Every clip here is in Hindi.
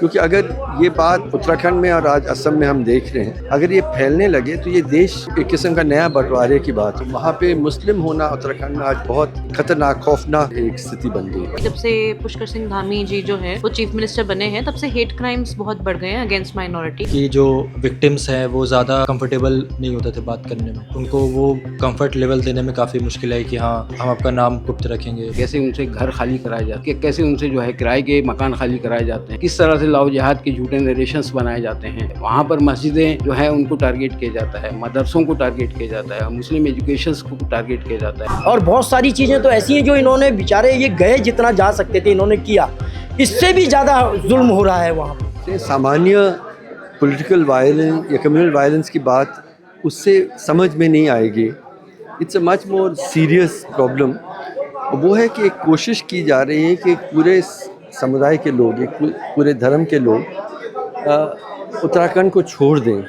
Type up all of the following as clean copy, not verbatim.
क्योंकि अगर ये बात उत्तराखंड में और आज असम में हम देख रहे हैं, अगर ये फैलने लगे तो ये देश एक किस्म का नया बंटवारे की बात है। वहाँ पे मुस्लिम होना उत्तराखंड में आज बहुत खतरनाक, खौफनाक एक स्थिति बन गई है। जब से पुष्कर सिंह धामी जी जो है वो चीफ मिनिस्टर बने हैं, तब से हेट क्राइम्स बहुत बढ़ गए हैं अगेंस्ट माइनॉरिटी। कि जो विक्टिम्स हैं वो ज़्यादा कंफर्टेबल नहीं होते थे बात करने में, उनको वो कंफर्ट लेवल देने में काफ़ी मुश्किल है कि हाँ हम आपका नाम गुप्त रखेंगे। कैसे उनसे घर खाली कराए जाते हैं, कैसे उनसे जो है किराए के मकान खाली कराए जाते हैं, किस तरह से लाओ जिहाद के झूठे नरेशंस बनाए जाते हैं। वहाँ पर मस्जिदें जो है उनको टारगेट किया जाता है, मदरसों को टारगेट किया जाता है, मुस्लिम एजुकेशन को टारगेट किया जाता है। और बहुत सारी चीज़ें तो ऐसी हैं जो इन्होंने बेचारे ये गए जितना जा सकते थे इन्होंने किया, इससे भी ज़्यादा जुल्म हो रहा है वहाँ पर। सामान्य पॉलिटिकल वायलेंस या कम्युनल वायलेंस की बात उससे समझ में नहीं आएगी। It's a much more serious problem. वो है कि एक कोशिश की जा रही है कि पूरे समुदाय के लोग, एक पूरे धर्म के लोग उत्तराखंड को छोड़ दें।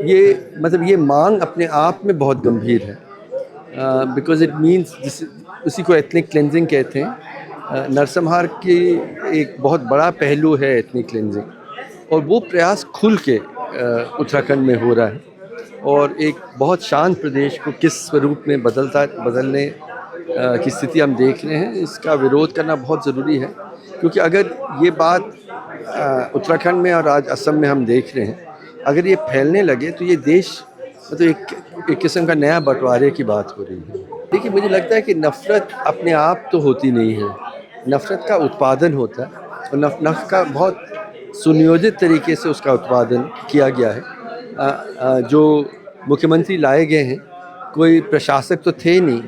ये मांग अपने आप में बहुत गंभीर है, बिकॉज इट मीन्स उसी को एथनिक क्लेंजिंग कहते हैं। नरसंहार की एक बहुत बड़ा पहलू है एथनिक क्लेंजिंग, और वो प्रयास खुल के उत्तराखंड में हो रहा है। और एक बहुत शांत प्रदेश को किस स्वरूप में बदलने की स्थिति हम देख रहे हैं, इसका विरोध करना बहुत ज़रूरी है। क्योंकि अगर ये बात उत्तराखंड में और आज असम में हम देख रहे हैं, अगर ये फैलने लगे तो ये देश एक किस्म का नया बंटवारे की बात हो रही है। देखिए, मुझे लगता है कि नफ़रत अपने आप तो होती नहीं है, नफ़रत का उत्पादन होता है, और नफ़रत का बहुत सुनियोजित तरीके से उसका उत्पादन किया गया है। जो मुख्यमंत्री लाए गए हैं, कोई प्रशासक तो थे नहीं,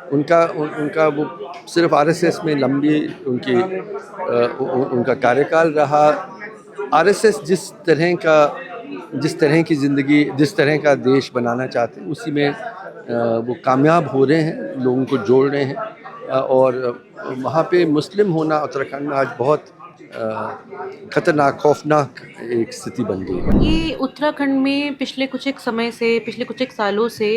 उनका वो सिर्फ आरएसएस में लंबी उनका कार्यकाल रहा। आरएसएस जिस तरह की ज़िंदगी, जिस तरह का देश बनाना चाहते हैं, उसी में वो कामयाब हो रहे हैं, लोगों को जोड़ रहे हैं। और वहाँ पे मुस्लिम होना उत्तराखंड में आज बहुत खतरनाक, खौफनाक एक स्थिति बन गई है। ये उत्तराखंड में पिछले कुछ एक सालों से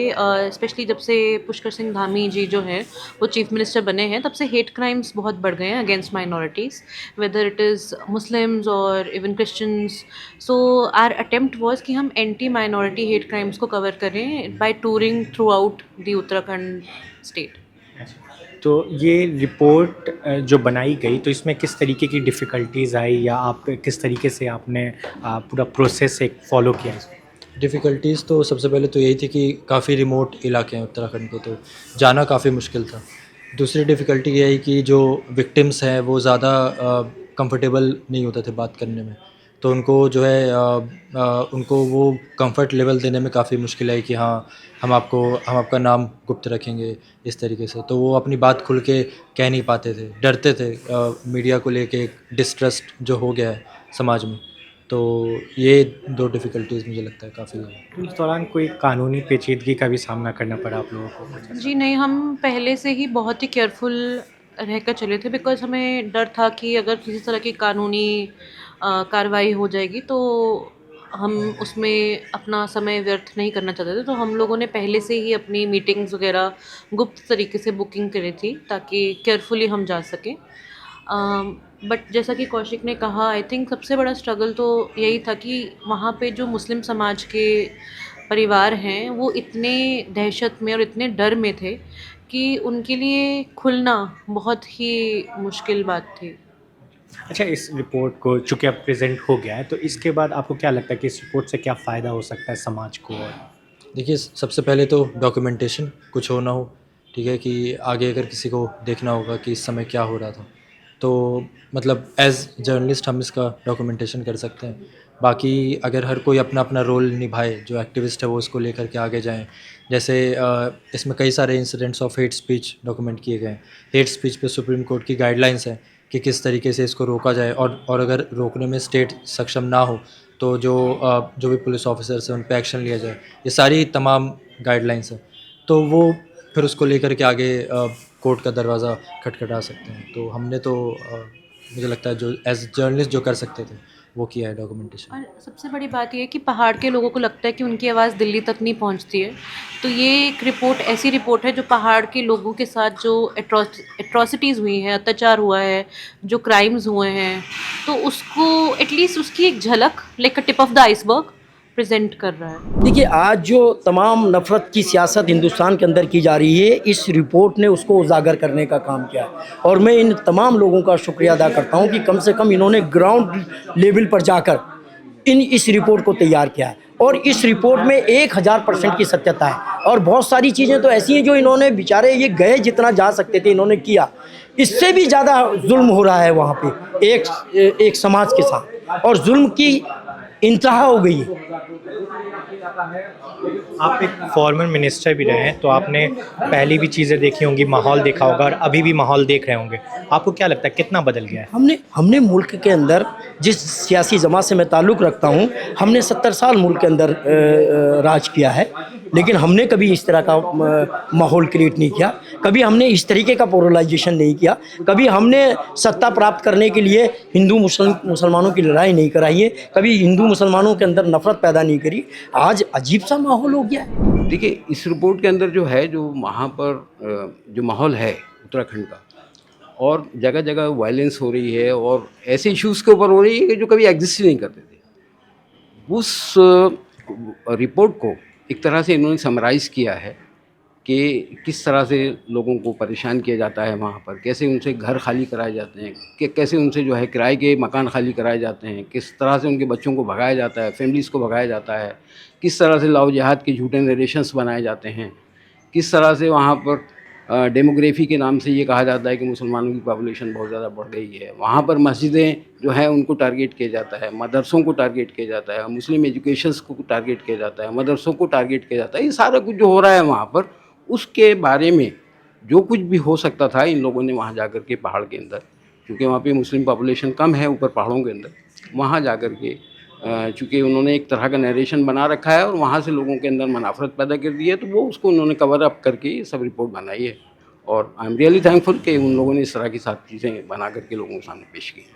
स्पेशली जब से पुष्कर सिंह धामी जी जो हैं वो चीफ मिनिस्टर बने हैं, तब से हेट क्राइम्स बहुत बढ़ गए हैं against minorities, whether it is Muslims और even Christians. So our attempt was कि हम एंटी माइनॉरिटी हेट क्राइम्स को कवर करें by touring throughout the Uttarakhand state. तो ये रिपोर्ट जो बनाई गई, तो इसमें किस तरीके की डिफ़िकल्टीज़ आई, या आप किस तरीके से आपने पूरा प्रोसेस एक फ़ॉलो किया? डिफ़िकल्टीज़ तो सबसे पहले तो यही थी कि काफ़ी रिमोट इलाके हैं उत्तराखंड के, तो जाना काफ़ी मुश्किल था। दूसरी डिफ़िकल्टी ये आई कि जो विक्टिम्स हैं वो ज़्यादा कंफर्टेबल नहीं होते थे बात करने में, तो उनको जो है उनको वो कंफर्ट लेवल देने में काफ़ी मुश्किल है कि हाँ हम आपका नाम गुप्त रखेंगे इस तरीके से। तो वो अपनी बात खुल के कह नहीं पाते थे, डरते थे। मीडिया को लेके एक डिस्ट्रस्ट जो हो गया है समाज में, तो ये दो डिफ़िकल्टीज़ मुझे लगता है काफ़ी है। तो इस दौरान कोई कानूनी पेचीदगी का भी सामना करना पड़ा आप लोगों को? जी नहीं, हम पहले से ही बहुत ही केयरफुल रहकर चले थे, बिकॉज़ हमें डर था कि अगर किसी तरह की कानूनी कार्रवाई हो जाएगी तो हम उसमें अपना समय व्यर्थ नहीं करना चाहते थे। तो हम लोगों ने पहले से ही अपनी मीटिंग्स वगैरह गुप्त तरीके से बुकिंग करी थी, ताकि केयरफुली हम जा सकें। बट जैसा कि कौशिक ने कहा, आई थिंक सबसे बड़ा स्ट्रगल तो यही था कि वहाँ पे जो मुस्लिम समाज के परिवार हैं वो इतने दहशत में और इतने डर में थे कि उनके लिए खुलना बहुत ही मुश्किल बात थी। अच्छा, इस रिपोर्ट को चूँकि अब प्रेजेंट हो गया है, तो इसके बाद आपको क्या लगता है कि इस रिपोर्ट से क्या फ़ायदा हो सकता है समाज को? और देखिए, सबसे पहले तो डॉक्यूमेंटेशन कुछ होना हो, ठीक है, कि आगे अगर किसी को देखना होगा कि इस समय क्या हो रहा था, तो मतलब एज़ जर्नलिस्ट हम इसका डॉक्यूमेंटेशन कर सकते हैं। बाकी अगर हर कोई अपना अपना रोल निभाए, जो एक्टिविस्ट है वो उसको लेकर के आगे जाएं। जैसे इसमें कई सारे incidents of hate speech document किए गए हैं। हेट स्पीच पे सुप्रीम कोर्ट की गाइडलाइंस है कि किस तरीके से इसको रोका जाए, और अगर रोकने में स्टेट सक्षम ना हो तो जो भी पुलिस ऑफिसर्स हैं उन पे एक्शन लिया जाए। ये सारी तमाम गाइडलाइंस हैं, तो वो फिर उसको लेकर के आगे कोर्ट का दरवाज़ा खटखटा सकते हैं। तो हमने तो मुझे लगता है जो एज जर्नलिस्ट जो कर सकते थे वो किया है डॉक्यूमेंटेशन। और सबसे बड़ी बात ये है कि पहाड़ के लोगों को लगता है कि उनकी आवाज़ दिल्ली तक नहीं पहुंचती है, तो ये एक रिपोर्ट ऐसी रिपोर्ट है जो पहाड़ के लोगों के साथ जो एट्रॉसिटीज़ हुई हैं, अत्याचार हुआ है, जो क्राइम्स हुए हैं, तो उसको एटलीस्ट उसकी एक झलक like a tip of the iceberg present कर रहा है। देखिए, आज जो तमाम नफ़रत की सियासत हिंदुस्तान के अंदर की जा रही है, इस रिपोर्ट ने उसको उजागर करने का काम किया है। और मैं इन तमाम लोगों का शुक्रिया अदा करता हूं कि कम से कम इन्होंने ग्राउंड लेवल पर जाकर इस रिपोर्ट को तैयार किया है। और इस रिपोर्ट में 1000% की सत्यता है। और बहुत सारी चीज़ें तो ऐसी हैं जो इन्होंने बेचारे ये गए जितना जा सकते थे इन्होंने किया, इससे भी ज़्यादा जुल्म हो रहा है वहाँ पे एक समाज के साथ, और जुल्म की इंतहा हो गई है। आप एक फॉर्मर मिनिस्टर भी रहे हैं, तो आपने पहले भी चीज़ें देखी होंगी, माहौल देखा होगा और अभी भी माहौल देख रहे होंगे। आपको क्या लगता है कितना बदल गया है? हमने मुल्क के अंदर, जिस सियासी जमात से मैं ताल्लुक़ रखता हूँ, हमने 70 साल मुल्क के अंदर राज किया है, लेकिन हमने कभी इस तरह का माहौल क्रिएट नहीं किया, कभी हमने इस तरीके का पोलराइजेशन नहीं किया, कभी हमने सत्ता प्राप्त करने के लिए हिंदू मुसलमानों की लड़ाई नहीं कराई है, कभी हिंदू मुसलमानों के अंदर नफ़रत पैदा नहीं करी। आज अजीब सा माहौल हो गया है। देखिए, इस रिपोर्ट के अंदर जो है, जो वहाँ पर जो माहौल है उत्तराखंड का, और जगह जगह वायलेंस हो रही है और ऐसे इश्यूज़ के ऊपर हो रही है कि जो कभी एग्जिस्ट ही नहीं करते थे। उस रिपोर्ट को एक तरह से इन्होंने समराइज़ किया है कि किस तरह से लोगों को परेशान किया जाता है वहाँ पर, कैसे उनसे घर खाली कराए जाते हैं, कि कैसे उनसे जो है किराए के मकान खाली कराए जाते हैं, किस तरह से उनके बच्चों को भगाया जाता है, फैमिलीज़ को भगाया जाता है, किस तरह से लव जिहाद के झूठे नरेशंस बनाए जाते हैं, किस तरह से वहाँ पर डेमोग्राफी के नाम से ये कहा जाता है कि मुसलमानों की पॉपुलेशन बहुत ज़्यादा बढ़ गई है। वहाँ पर मस्जिदें जो हैं उनको टारगेट किया जाता है, मदरसों को टारगेट किया जाता है, मुस्लिम एजुकेशंस को टारगेट किया जाता है, मदरसों को टारगेट किया जाता है। ये सारा कुछ जो हो रहा है वहाँ पर, उसके बारे में जो कुछ भी हो सकता था, इन लोगों ने वहाँ जाकर के पहाड़ के अंदर, क्योंकि वहाँ पे मुस्लिम पॉपुलेशन कम है ऊपर पहाड़ों के अंदर, वहाँ जाकर के चूँकि उन्होंने एक तरह का नरेशन बना रखा है और वहाँ से लोगों के अंदर मनाफरत पैदा कर दी है, तो वो उसको उन्होंने कवर अप करके ये सब रिपोर्ट बनाई है। और आई एम रियली थैंकफुल कि उन लोगों ने इस तरह की सारी चीज़ें बना करके लोगों के सामने पेश की।